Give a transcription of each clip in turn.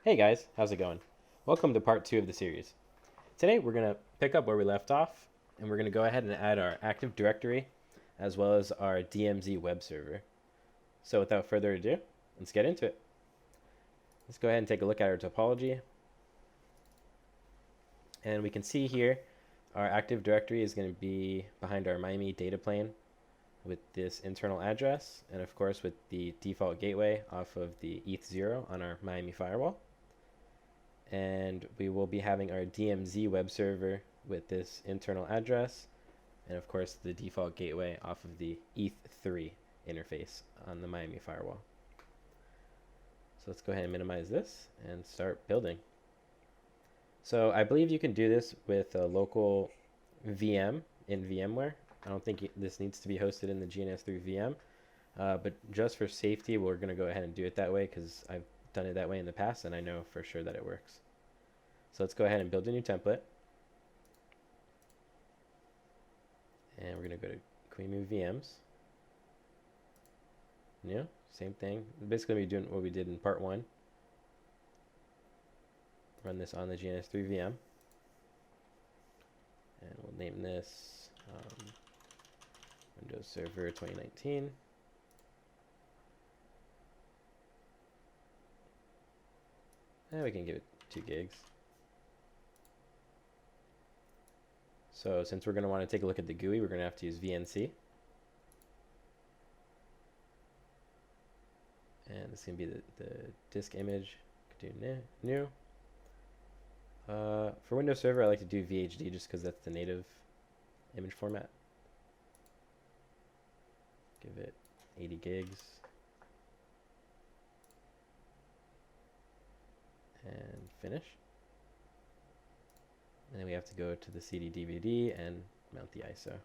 Hey guys, how's it going? Welcome to part 2 of the series. Today we're going to pick up where we left off, and we're going to go ahead and add our Active Directory as well as our DMZ web server. So without further ado, let's get into it. Let's go ahead and take a look at our topology. And we can see here our Active Directory is going to be behind our Miami data plane with this internal address, and of course with the default gateway off of the ETH0 on our Miami firewall. And we will be having our DMZ web server with this internal address, and of course the default gateway off of the ETH3 interface on the Miami firewall. So let's go ahead and minimize this and start building. So I believe you can do this with a local VM in VMware. I don't think this needs to be hosted in the GNS3 VM, but just for safety, we're going to go ahead and do it that way because I've done it that way in the past and I know for sure that it works. So let's go ahead and build a new template. And we're going to go to Can we move VMs? New, same thing. Basically, we're doing what we did in part 1. Run this on the GNS3 VM. And we'll name this Windows Server 2019. And we can give it 2 gigs. So since we're going to want to take a look at the GUI, we're going to have to use VNC. And this is going to be the disk image. Do new. For Windows Server, I like to do VHD just because that's the native image format. Give it 80 gigs. And finish. And then we have to go to the CD DVD and mount the ISO.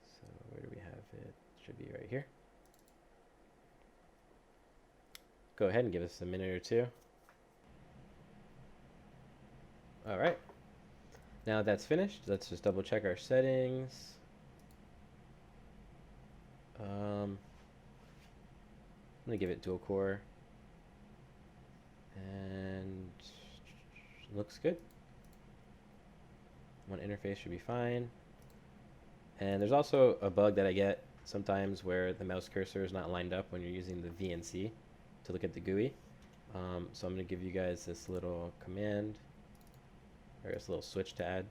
So where do we have it? Should be right here. Go ahead and give us a minute or two. All right. Now that's finished, let's just double check our settings. I'm gonna give it dual core. And looks good. One interface should be fine. And there's also a bug that I get sometimes where the mouse cursor is not lined up when you're using the VNC to look at the GUI. So I'm going to give you guys this little command, or this little switch to add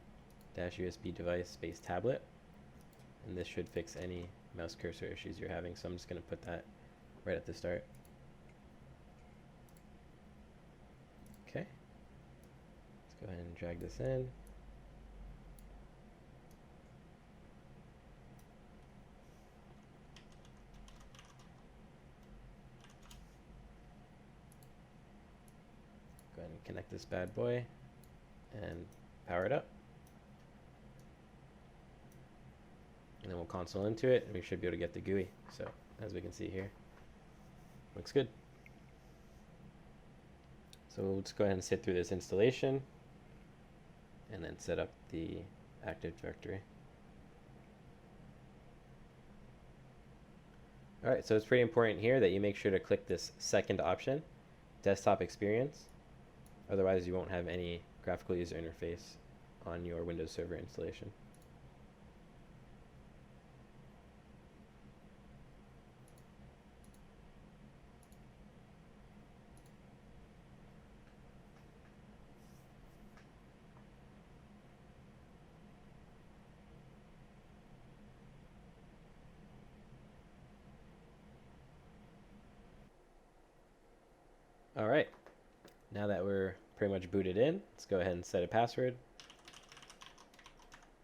-usbdevice space tablet. And this should fix any mouse cursor issues you're having. So I'm just going to put that right at the start. Okay. Let's go ahead and drag this in. Go ahead and connect this bad boy and power it up. And then we'll console into it and we should be able to get the GUI. So as we can see here, looks good. So we'll just go ahead and sit through this installation and then set up the Active Directory. Alright, so it's pretty important here that you make sure to click this second option, Desktop Experience. Otherwise you won't have any graphical user interface on your Windows Server installation. All right, now that we're pretty much booted in, let's go ahead and set a password.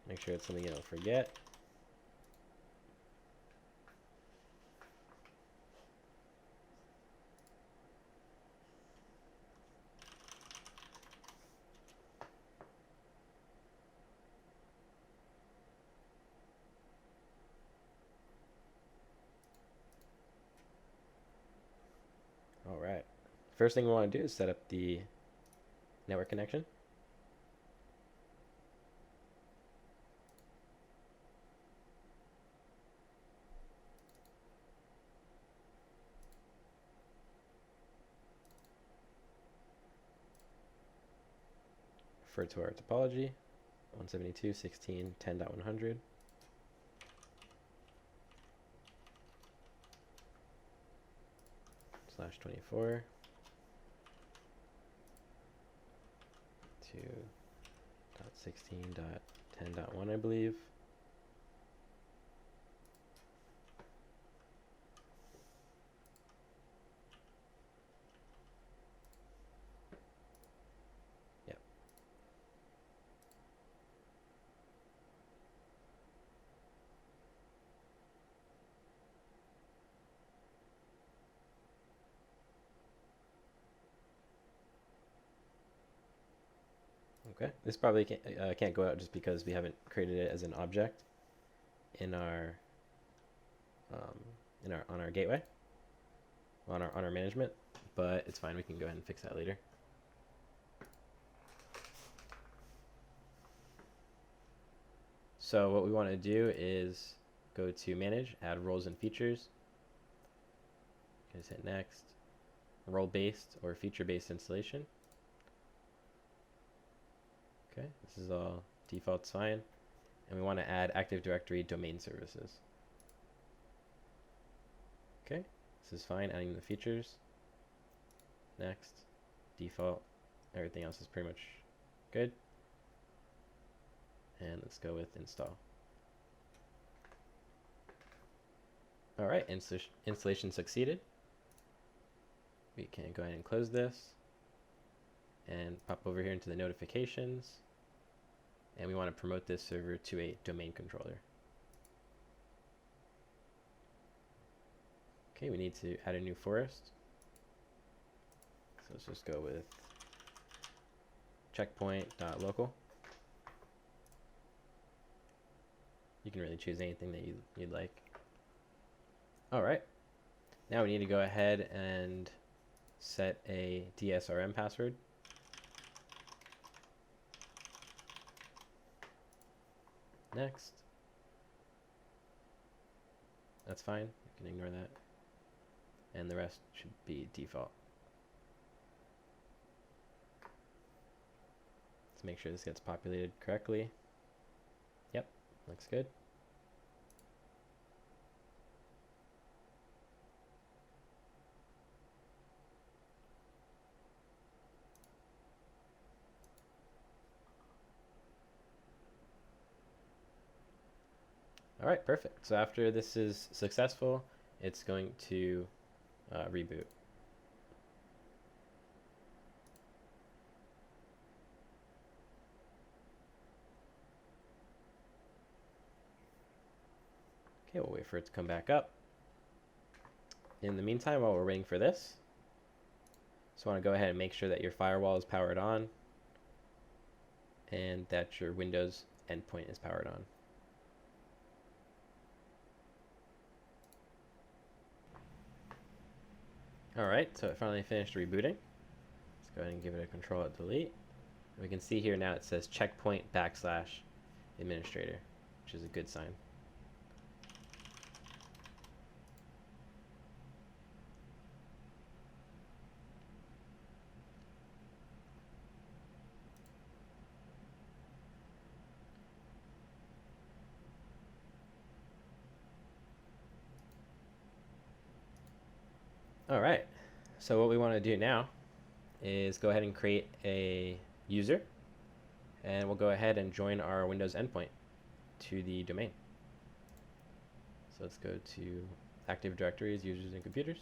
Make sure it's something you don't forget. All right. First thing we want to do is set up the network connection. refer to our topology, 172.16.10.100. /24 to .16.10.1, I believe. Yep. Okay, this probably can't go out just because we haven't created it as an object in our on our gateway, on our management, but it's fine. We can go ahead and fix that later. So what we want to do is go to Manage, add roles and features. Just hit Next. Role-based or feature-based installation. Okay, this is all defaults fine. And we want to add Active Directory domain services. Okay, this is fine, adding the features. Next, default, everything else is pretty much good. And let's go with install. All right, installation succeeded. We can go ahead and close this and pop over here into the notifications. And we want to promote this server to a domain controller. Okay, we need to add a new forest. So let's just go with checkpoint.local. You can really choose anything that you'd like. All right, now we need to go ahead and set a DSRM password. Next. That's fine, you can ignore that. And the rest should be default. Let's make sure this gets populated correctly. Yep, looks good. All right, perfect. So after this is successful, it's going to reboot. Okay, we'll wait for it to come back up. In the meantime, while we're waiting for this, just want to go ahead and make sure that your firewall is powered on and that your Windows endpoint is powered on. Alright, so it finally finished rebooting. Let's go ahead and give it a Control-Alt-Delete. We can see here now it says checkpoint / administrator, which is a good sign. All right, so what we want to do now is go ahead and create a user, and we'll go ahead and join our Windows endpoint to the domain. So let's go to Active Directories, Users, and Computers.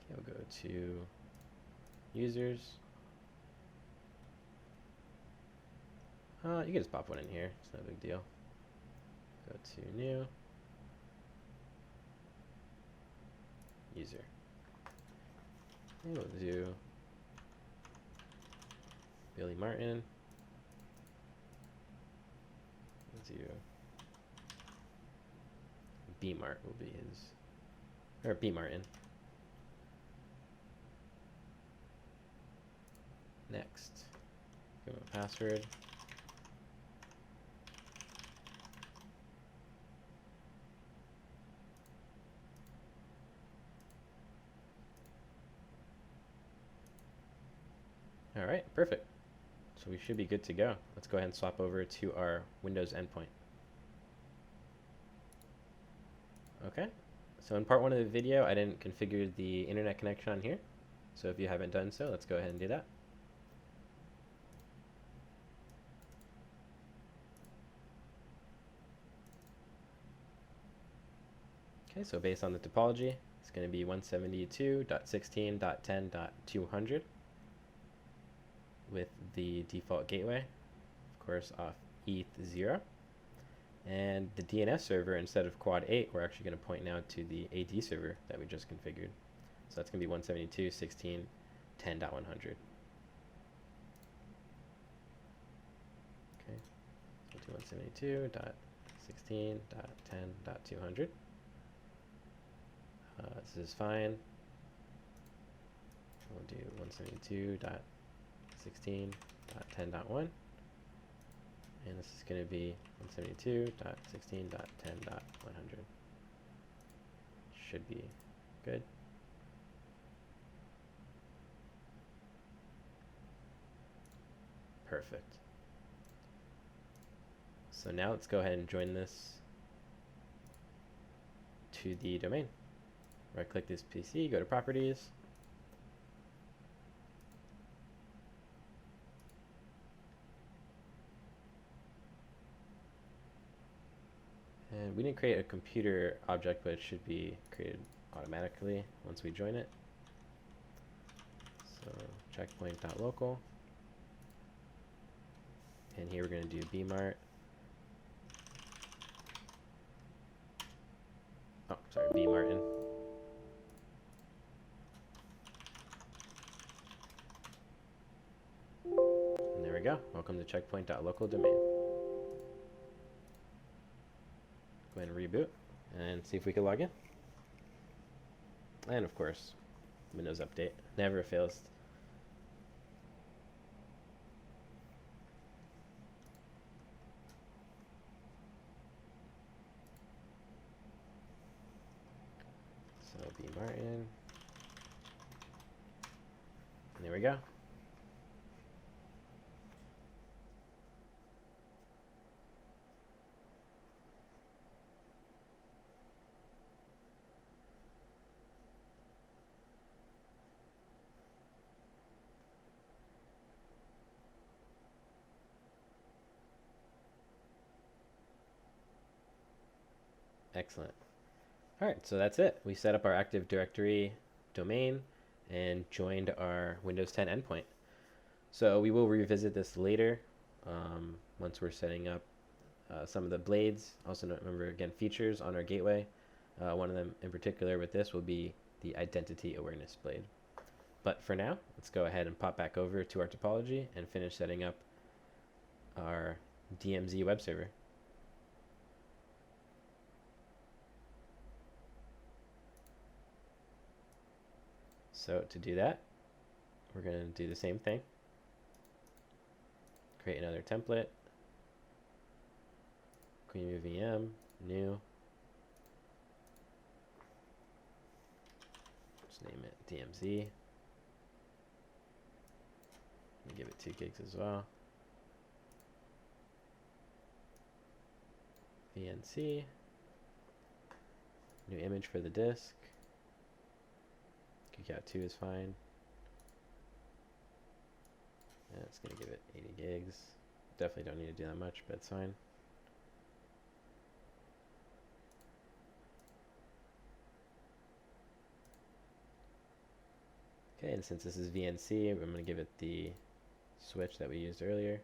Okay, we'll go to Users. You can just pop one in here, it's no big deal. Go to New, User. And we'll do Billy Martin. We'll do B Mart will be his, or B Martin. Next, give him a password. All right, perfect. So we should be good to go. Let's go ahead and swap over to our Windows endpoint. Okay, so in part one of the video, I didn't configure the internet connection on here. So if you haven't done so, let's go ahead and do that. Okay, so based on the topology, it's going to be 172.16.10.200 with the default gateway, of course, off ETH0. And the DNS server, instead of quad 8, we're actually going to point now to the AD server that we just configured. So that's going to be 172.16.10.100. Okay, so we'll do 172.16.10.200. This is fine. We'll do 172.16.10.1. And this is going to be 172.16.10.100. Should be good. Perfect. So now let's go ahead and join this to the domain. Right click this PC, go to properties. And we didn't create a computer object, but it should be created automatically once we join it. So checkpoint.local. And here we're going to do bmart. Oh, sorry, bmartin. And there we go. Welcome to checkpoint.local domain. Go ahead and reboot and see if we can log in. And of course, Windows Update never fails. So bmartin. And there we go. Excellent. All right, so that's it. We set up our Active Directory domain and joined our Windows 10 endpoint. So we will revisit this later once we're setting up some of the blades. Also remember, again, features on our gateway. One of them in particular with this will be the identity awareness blade. But for now, let's go ahead and pop back over to our topology and finish setting up our DMZ web server. So to do that, we're going to do the same thing. Create another template. Create a VM, new. Just name it DMZ. Give it 2 gigs as well. VNC. New image for the disk. Geekout 2 is fine. And it's going to give it 80 gigs. Definitely don't need to do that much, but it's fine. Okay, and since this is VNC, I'm going to give it the switch that we used earlier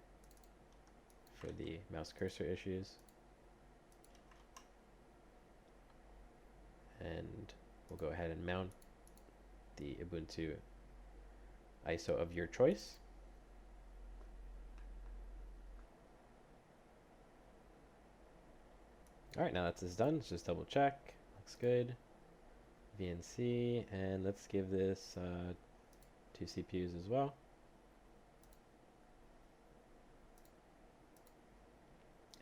for the mouse cursor issues. And we'll go ahead and mount the Ubuntu ISO of your choice. All right, now that this is done, let's just double check. Looks good. VNC, and let's give this 2 CPUs as well.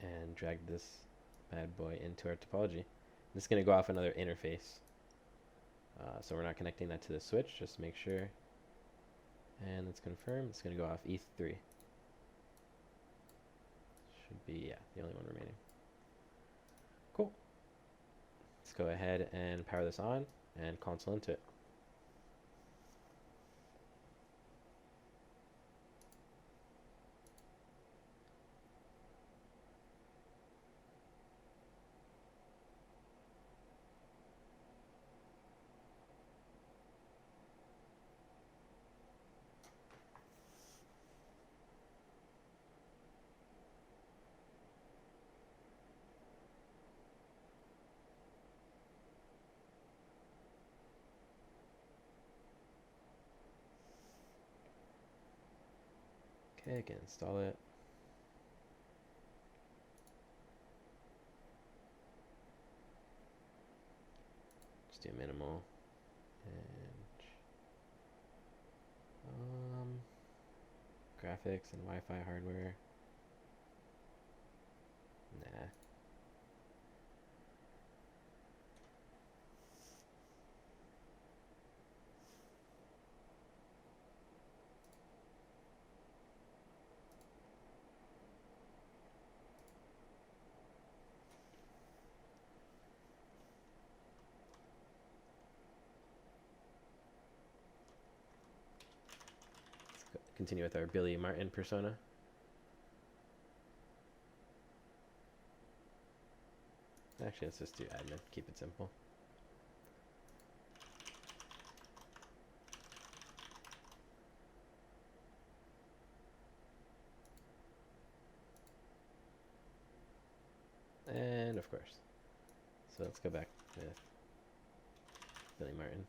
And drag this bad boy into our topology. This is going to go off another interface. So we're not connecting that to the switch, just make sure. And let's confirm. It's going to go off ETH3. Should be, yeah, the only one remaining. Cool. Let's go ahead and power this on and console into it. Okay, I can install it. Just do minimal. And graphics and Wi-Fi hardware. Nah. Continue with our Billy Martin persona. Actually, let's just do admin. Keep it simple. And of course. So let's go back with Billy Martin.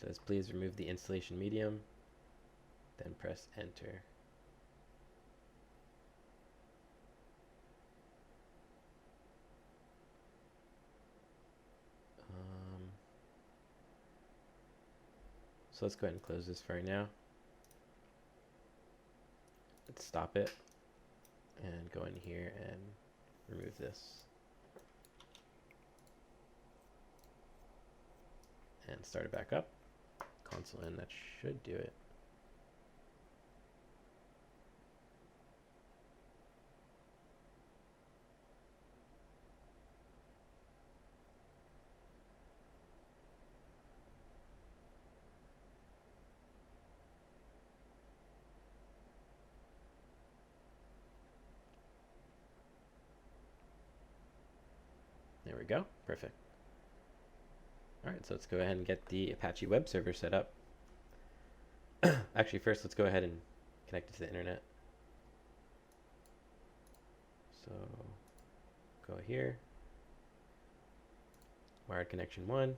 It says please remove the installation medium, then press enter. So let's go ahead and close this for right now. Let's stop it and go in here and remove this. And start it back up. Console in, that should do it. There we go. Perfect. All right, so let's go ahead and get the Apache web server set up. Actually, first let's go ahead and connect it to the internet. So go here, wired connection 1.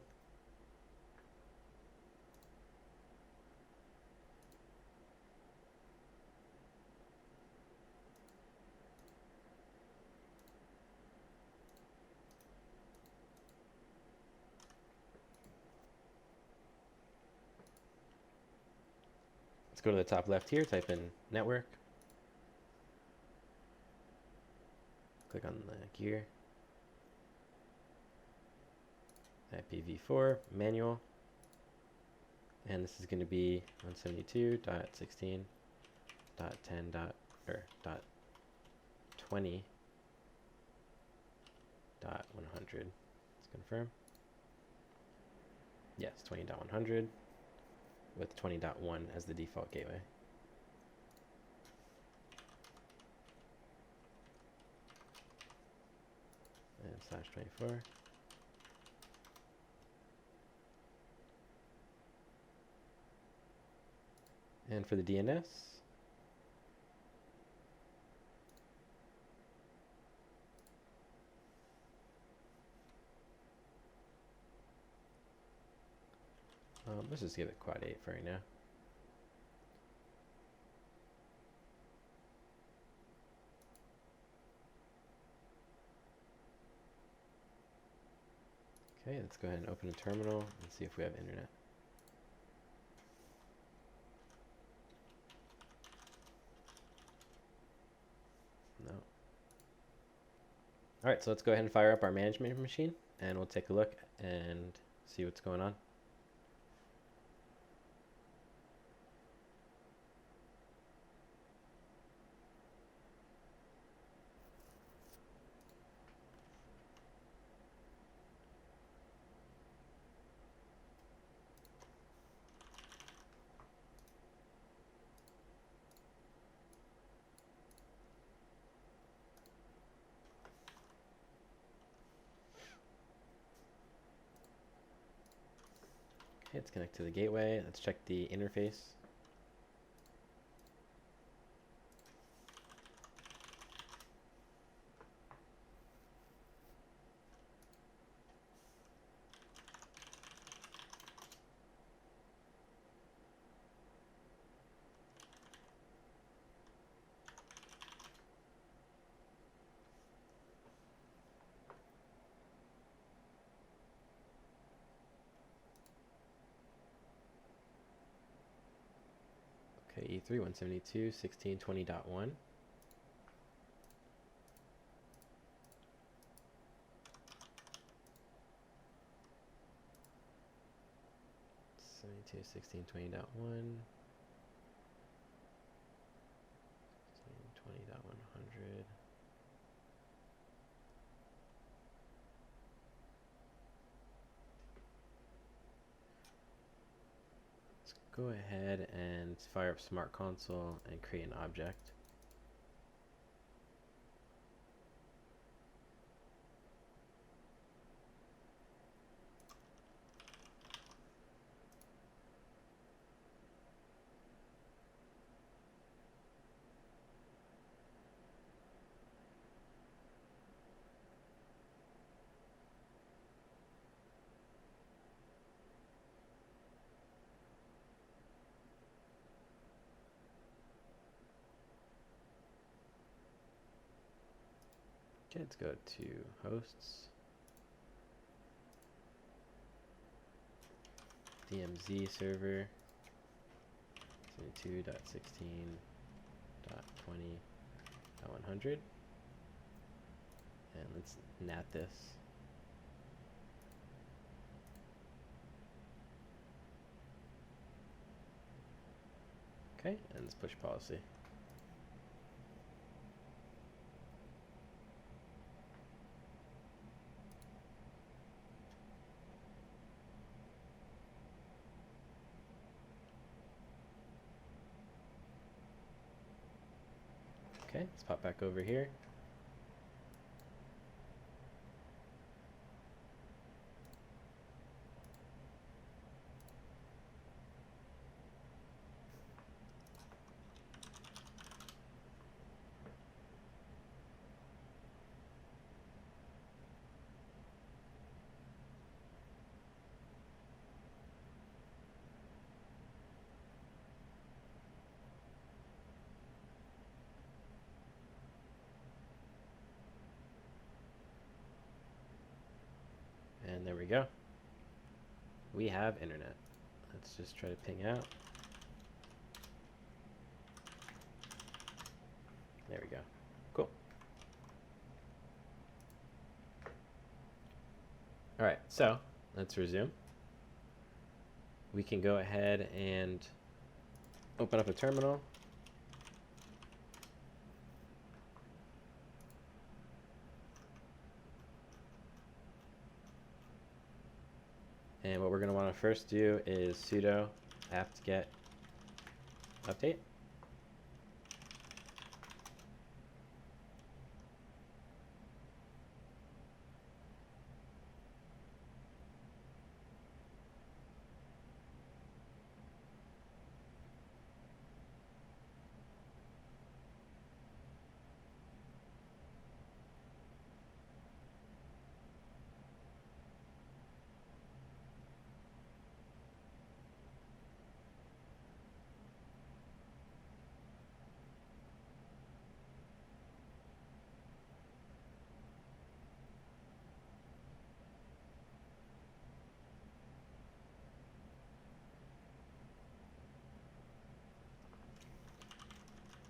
Let's go to the top left here, type in network. Click on the gear. IPv4 manual. And this is going to be 172.16.10. Dot 20.100. Let's confirm. Yes, 20.100 with 20.1 as the default gateway. And /24. And for the DNS, let's just give it quad 8 for right now. Okay, let's go ahead and open a terminal and see if we have internet. No. All right, so let's go ahead and fire up our management machine and we'll take a look and see what's going on. Okay, let's connect to the gateway. Let's check the interface. Okay, E3 172.16.20.1. .1, 16.20.100. Let's go ahead and fire up Smart Console and create an object. Okay, let's go to hosts, DMZ server, 72.16.20.100, and let's NAT this. Okay, and let's push policy. Okay, let's pop back over here. And there we go. We have internet. Let's just try to ping out. There we go. Cool. All right, so let's resume. We can go ahead and open up a terminal. And what we're going to want to first do is sudo apt-get update.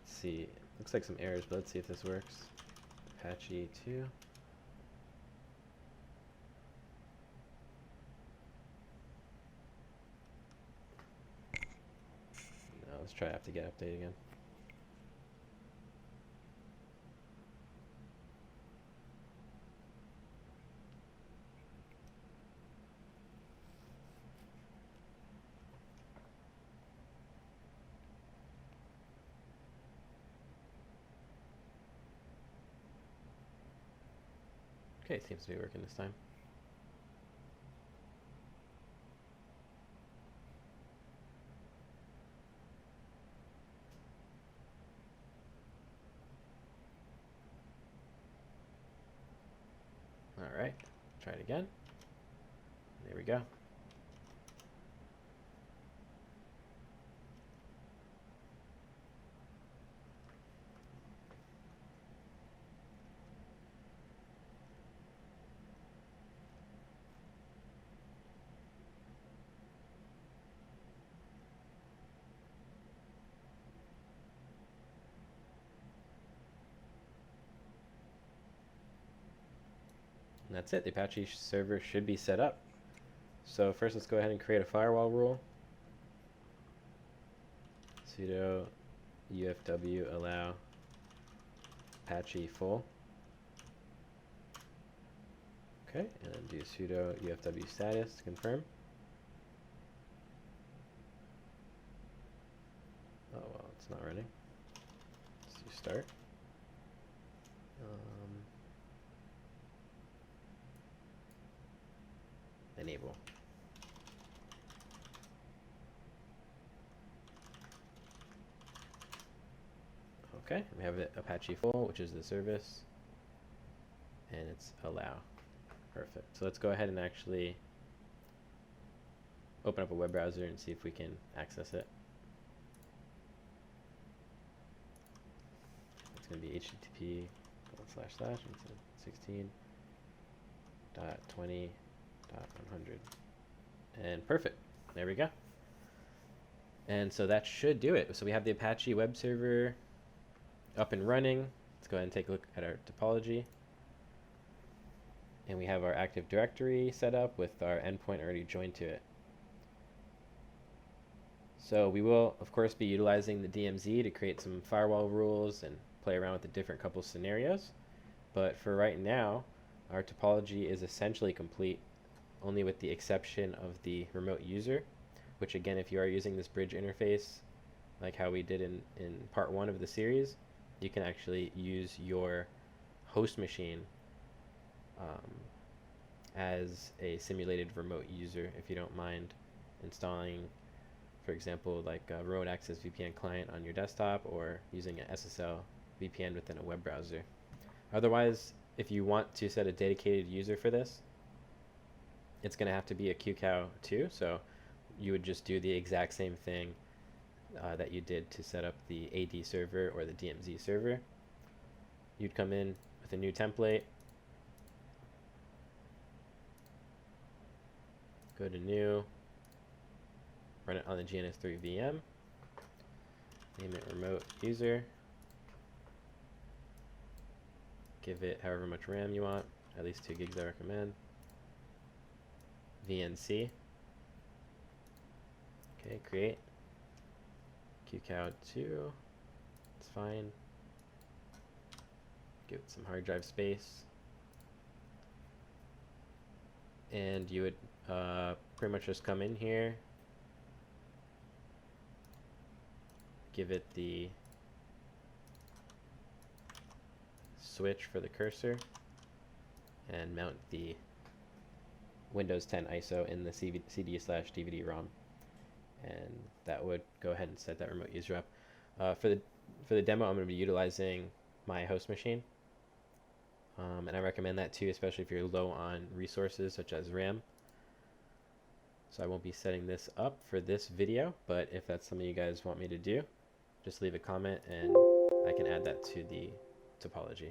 See, looks like some errors, but let's see if this works. Apache 2. try apt-get update again. Okay, it seems to be working this time. All right, try it again. There we go. And that's it. The Apache server should be set up. So first, let's go ahead and create a firewall rule. Sudo ufw allow Apache full. Okay, and then do sudo ufw status to confirm. Oh, well, it's not running. Let's do start. Enable. Okay, we have it Apache full, which is the service, and it's allow. Perfect. So let's go ahead and actually open up a web browser and see if we can access it. It's going to be http://16.20.100. And perfect. There we go. And so that should do it. So we have the Apache web server up and running. Let's go ahead and take a look at our topology. And we have our Active Directory set up with our endpoint already joined to it. So we will, of course, be utilizing the DMZ to create some firewall rules and play around with the different couple scenarios. But for right now, our topology is essentially complete, only with the exception of the remote user, which again, if you are using this bridge interface, like how we did in part 1 of the series, you can actually use your host machine as a simulated remote user if you don't mind installing, for example, like a remote access VPN client on your desktop or using an SSL VPN within a web browser. Otherwise, if you want to set a dedicated user for this, it's going to have to be a QCOW2, so you would just do the exact same thing that you did to set up the AD server or the DMZ server. You'd come in with a new template, go to new, run it on the GNS3 VM, name it remote user, give it however much RAM you want, at least 2 gigs I recommend, VNC, okay, create, QCOW2, it's fine, give it some hard drive space, and you would pretty much just come in here, give it the switch for the cursor, and mount the Windows 10 ISO in the CD/DVD-ROM, and that would go ahead and set that remote user up. For the demo, I'm going to be utilizing my host machine, and I recommend that too, especially if you're low on resources such as RAM. So I won't be setting this up for this video, but if that's something you guys want me to do, just leave a comment and I can add that to the topology.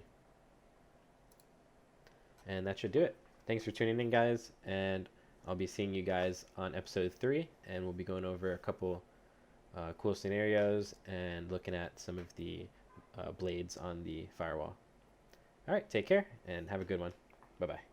And that should do it. Thanks for tuning in, guys, and I'll be seeing you guys on episode 3, and we'll be going over a couple cool scenarios and looking at some of the blades on the firewall. All right, take care and have a good one. Bye-bye.